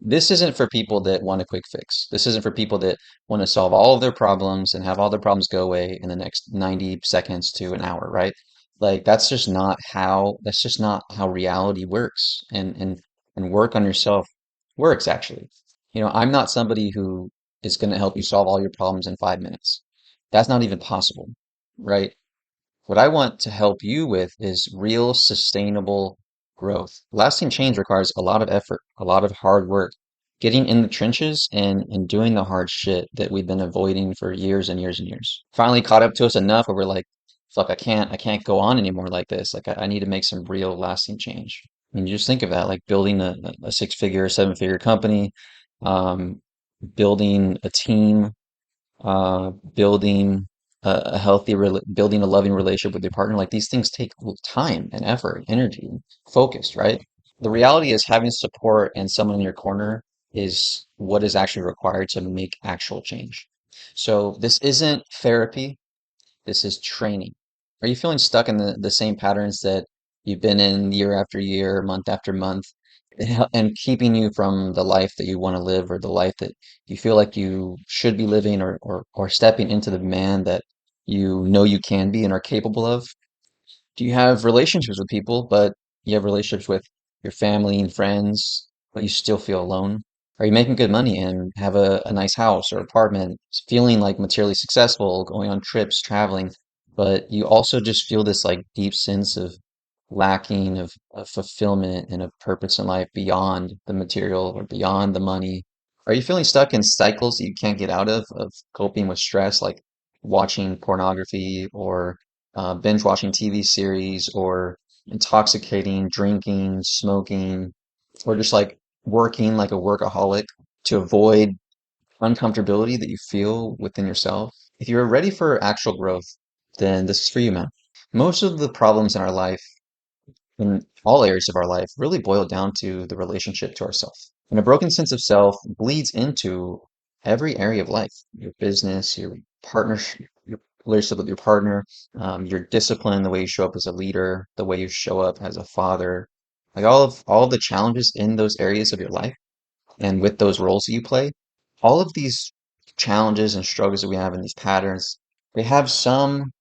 this isn't for people that want a quick fix. This isn't for people that want to solve all of their problems and have all their problems go away in the next 90 seconds to an hour, right? Like that's just not how reality works and work on yourself works actually. I'm not somebody who is going to help you solve all your problems in 5 minutes. That's not even possible, right? What I want to help you with is real sustainable growth. Lasting change requires a lot of effort, a lot of hard work, getting in the trenches and doing the hard shit that we've been avoiding for years and years and years. Finally caught up to us enough where we're like, fuck, I can't go on anymore like this. Like I need to make some real lasting change. I mean, you just think of that, like building a six-figure, seven-figure company, um, building a team, building a building a loving relationship with your partner. Like these things take time and effort, energy, focus, right? The reality is having support and someone in your corner is what is actually required to make actual change. So this isn't therapy. This is training. Are you feeling stuck in the same patterns that you've been in year after year, month after month, and keeping you from the life that you want to live or the life that you feel like you should be living or stepping into the man that you know you can be and are capable of? Do you have relationships with people, but you have relationships with your family and friends, but you still feel alone? Are you making good money and have a nice house or apartment, feeling like materially successful, going on trips, traveling, but you also just feel this like deep sense of lacking of fulfillment and of purpose in life beyond the material or beyond the money? Are you feeling stuck in cycles that you can't get out of coping with stress, like watching pornography or binge watching TV series or intoxicating, drinking, smoking, or just like working like a workaholic to avoid uncomfortability that you feel within yourself? If you're ready for actual growth, then this is for you, man. Most of the problems in our life, in all areas of our life, really boil down to the relationship to ourself. And a broken sense of self bleeds into every area of life, your business, your partnership, your relationship with your partner, your discipline, the way you show up as a leader, the way you show up as a father, like all of the challenges in those areas of your life and with those roles that you play, all of these challenges and struggles that we have in these patterns, they have some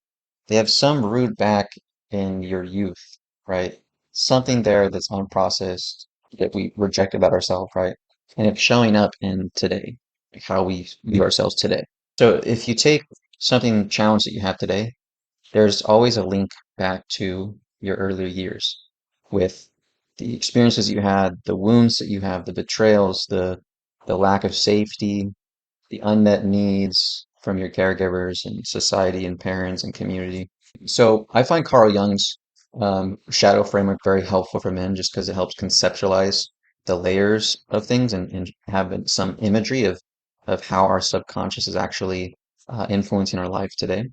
they have some root back in your youth, right? Something there that's unprocessed that we reject about ourselves, right? And it's showing up in today, like how we view ourselves today. So if you take something challenge that you have today, there's always a link back to your earlier years with the experiences you had, the wounds that you have, the betrayals, the lack of safety, the unmet needs from your caregivers and society and parents and community. So I find Carl Jung's shadow framework very helpful for men just because it helps conceptualize the layers of things and have some imagery of how our subconscious is actually influencing our life today.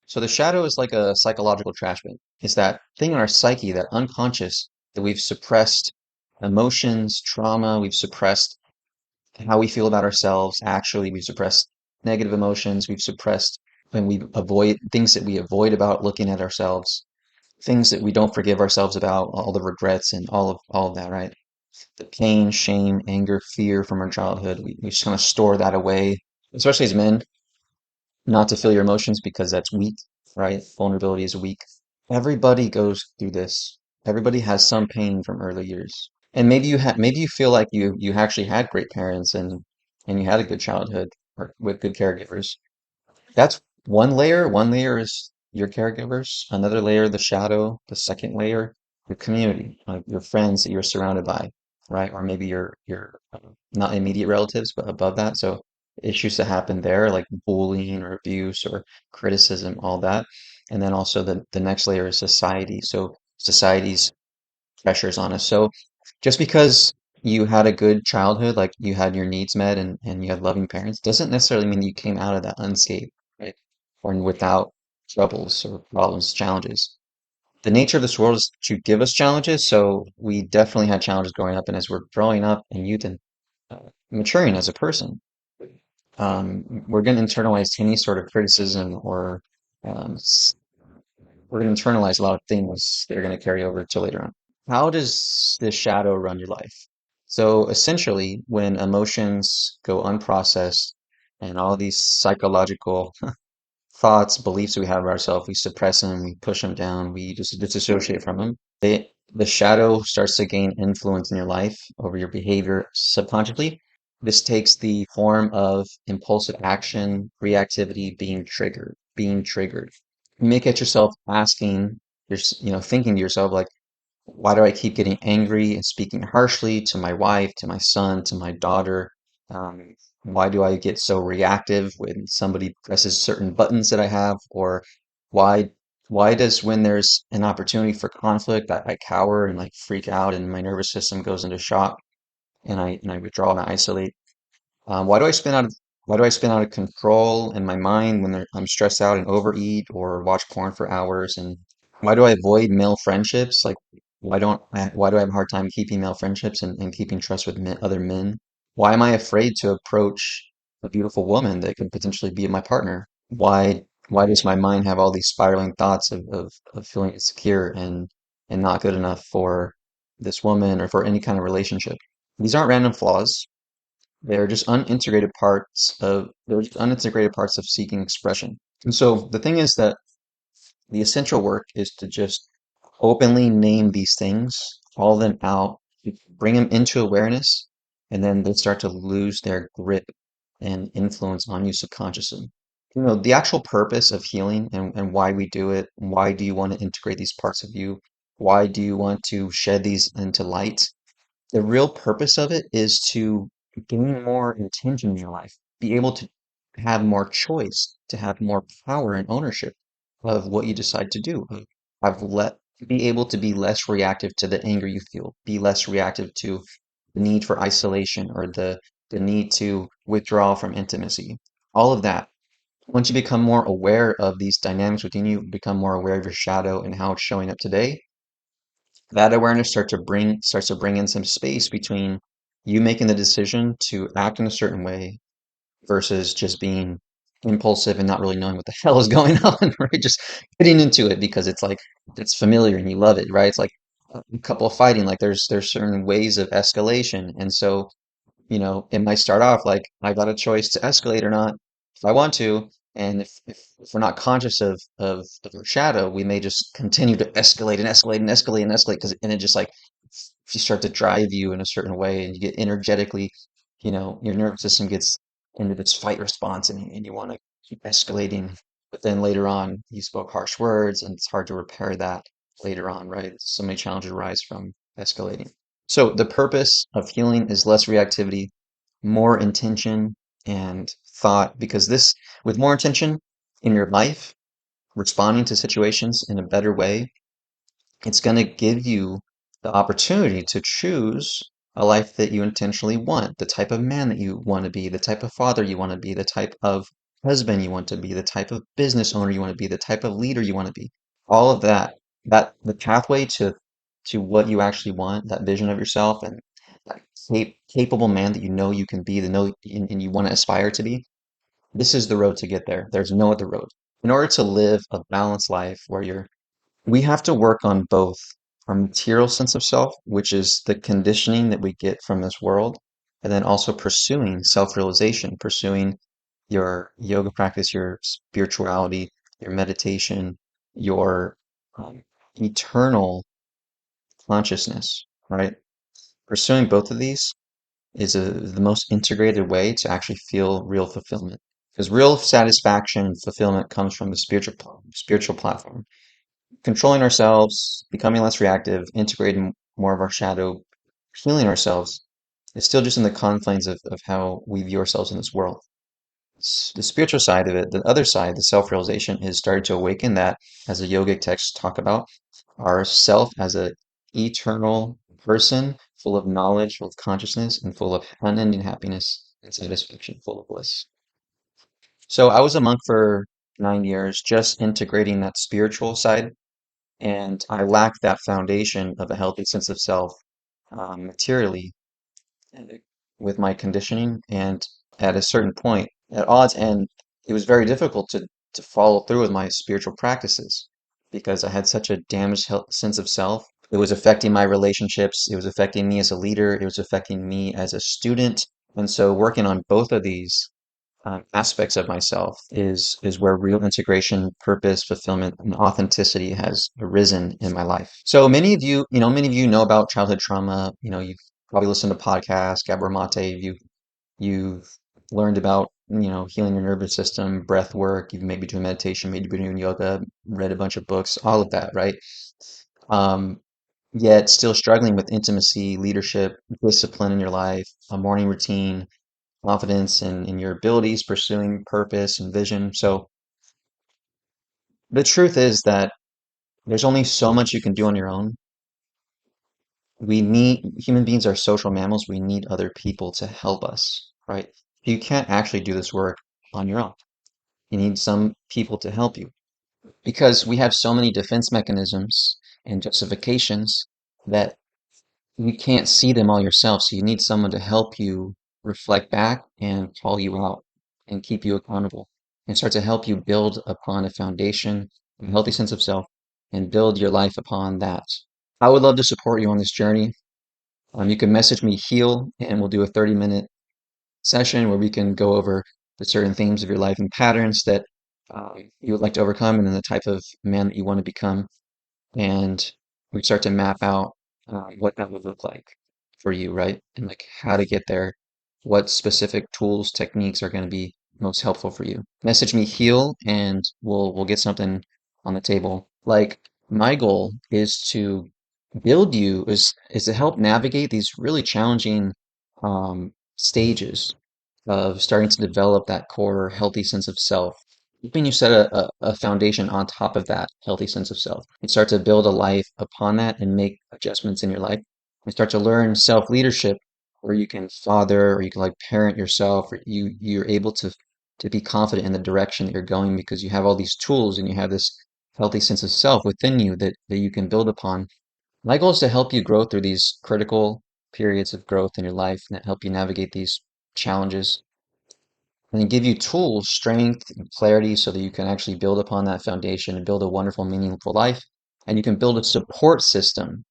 So the shadow is like a psychological trash bin. It's that thing in our psyche, that unconscious that we've suppressed emotions, trauma, we've suppressed how we feel about ourselves. Actually, we've suppressed negative emotions. We've suppressed when we avoid things that we avoid about looking at ourselves, things that we don't forgive ourselves about, all the regrets and all of that, right? The pain, shame, anger, fear from our childhood. We just kind of store that away, especially as men, not to feel your emotions because that's weak, right? Vulnerability is weak. Everybody goes through this. Everybody has some pain from early years. And maybe you feel like you actually had great parents and you had a good childhood or with good caregivers. That's one layer. One layer is your caregivers. Another layer, the shadow. The second layer, your community, like your friends that you're surrounded by, right? Or maybe your not immediate relatives, but above that. So issues that happen there, like bullying or abuse or criticism, all that. And then also the next layer is society. So society's pressures on us. So just because you had a good childhood, like you had your needs met and you had loving parents, doesn't necessarily mean you came out of that unscathed, right? Or without troubles or problems, challenges. The nature of this world is to give us challenges, so we definitely had challenges growing up, and as we're growing up in youth and maturing as a person, we're going to internalize any sort of criticism or um, s- we're going to internalize a lot of things that are going to carry over to later on. How does this shadow run your life? So essentially, when emotions go unprocessed and all these psychological thoughts, beliefs we have of ourselves, we suppress them, we push them down, we just disassociate from them. The shadow starts to gain influence in your life over your behavior subconsciously. This takes the form of impulsive action, reactivity, being triggered. You may catch yourself asking, thinking to yourself like, why do I keep getting angry and speaking harshly to my wife, to my son, to my daughter? Um, why do I get so reactive when somebody presses certain buttons that I have? Or why why does when there's an opportunity for conflict, I cower and like freak out and my nervous system goes into shock and I withdraw and I isolate? Why do I spin out of why do I spin out of control in my mind when I'm stressed out and overeat or watch porn for hours? And why do I avoid male friendships? Like, why do I have a hard time keeping male friendships and keeping trust with other men? Why am I afraid to approach a beautiful woman that could potentially be my partner? Why does my mind have all these spiraling thoughts of feeling insecure and not good enough for this woman or for any kind of relationship? These aren't random flaws. They're just unintegrated parts of seeking expression. And so the thing is that the essential work is to just openly name these things, call them out, bring them into awareness, and then they start to lose their grip and influence on you subconsciously. The actual purpose of healing and why we do it, why do you want to integrate these parts of you? Why do you want to shed these into light? The real purpose of it is to gain more intention in your life, be able to have more choice, to have more power and ownership of what you decide to do. Be able to be less reactive to the anger you feel, be less reactive to the need for isolation or the need to withdraw from intimacy. All of that. Once you become more aware of these dynamics within you, become more aware of your shadow and how it's showing up today, that awareness starts to bring in some space between you making the decision to act in a certain way versus just being impulsive and not really knowing what the hell is going on, right? Just getting into it because it's like it's familiar and you love it, right? It's like a couple fighting, like there's certain ways of escalation. And so it might start off like I got a choice to escalate or not if I want to. And if we're not conscious of our shadow, we may just continue to escalate and escalate and escalate and escalate and it just like if you start to drive you in a certain way and you get energetically, your nervous system gets into this fight response and you want to keep escalating. But then later on, you spoke harsh words and it's hard to repair that later on, right? So many challenges arise from escalating. So the purpose of healing is less reactivity, more intention and thought, because with more intention in your life, responding to situations in a better way, it's going to give you the opportunity to choose a life that you intentionally want, the type of man that you want to be, the type of father you want to be, the type of husband you want to be, the type of business owner you want to be, the type of leader you want to be. All of that the pathway to what you actually want, that vision of yourself and that capable man that you know you can be, and you want to aspire to be. This is the road to get there. There's no other road. In order to live a balanced life where we have to work on both our material sense of self, which is the conditioning that we get from this world, and then also pursuing self-realization, pursuing your yoga practice, your spirituality, your meditation, your um, eternal consciousness, right? Pursuing both of these is the most integrated way to actually feel real fulfillment. Because real satisfaction and fulfillment comes from the spiritual platform, controlling ourselves, becoming less reactive, integrating more of our shadow, healing ourselves, is still just in the confines of how we view ourselves in this world. The spiritual side of it, the other side, the self-realization, is starting to awaken that, as the yogic texts talk about, our self as a eternal person, full of knowledge, full of consciousness, and full of unending happiness and satisfaction, full of bliss. So I was a monk for 9 years, just integrating that spiritual side and I lack that foundation of a healthy sense of self materially uh, with my conditioning. And at a certain point, at odds, and it was very difficult to follow through with my spiritual practices because I had such a damaged sense of self. It was affecting my relationships. It was affecting me as a leader. It was affecting me as a student. And so working on both of these aspects of myself is where real integration, purpose, fulfillment, and authenticity has arisen in my life. So many of you know about childhood trauma. You've probably listened to podcasts, Gabor Mate. You've learned about healing your nervous system, breath work. You've maybe doing meditation, maybe doing yoga, read a bunch of books, all of that, right? Um, Yet still struggling with intimacy, leadership, discipline in your life, a morning routine, confidence in your abilities, pursuing purpose and vision. So the truth is that there's only so much you can do on your own. Human beings are social mammals. We need other people to help us, right? You can't actually do this work on your own. You need some people to help you because we have so many defense mechanisms and justifications that you can't see them all yourself. So you need someone to help you reflect back and call you out and keep you accountable and start to help you build upon a foundation, a healthy sense of self, and build your life upon that. I would love to support you on this journey. You can message me heal and we'll do a 30-minute session where we can go over the certain themes of your life and patterns that you would like to overcome and then the type of man that you want to become and we start to map out what that would look like for you, right? And like how to get there, what specific tools, techniques are going to be most helpful for you. Message me heal and we'll get something on the table. Like my goal is to build you is to help navigate these really challenging stages of starting to develop that core healthy sense of self. When you set a foundation on top of that healthy sense of self, and start to build a life upon that and make adjustments in your life, and start to learn self leadership, where you can father or you can like parent yourself, or you're able to be confident in the direction that you're going because you have all these tools and you have this healthy sense of self within you that you can build upon. My goal is to help you grow through these critical periods of growth in your life and that help you navigate these challenges and then give you tools, strength, and clarity so that you can actually build upon that foundation and build a wonderful, meaningful life. And you can build a support system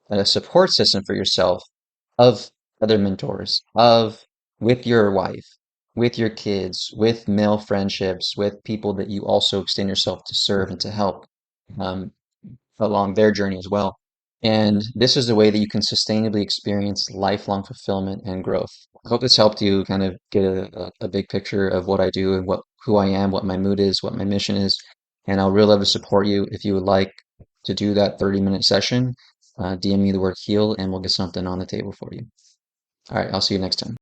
for yourself of other mentors, of with your wife, with your kids, with male friendships, with people that you also extend yourself to serve and to help. Um, along their journey as well. And this is the way that you can sustainably experience lifelong fulfillment and growth. I hope this helped you kind of get a big picture of what I do and who I am, what my mood is, what my mission is. And I'll really love to support you if you would like to do that 30-minute session. DM me the word heal and we'll get something on the table for you. All right, I'll see you next time.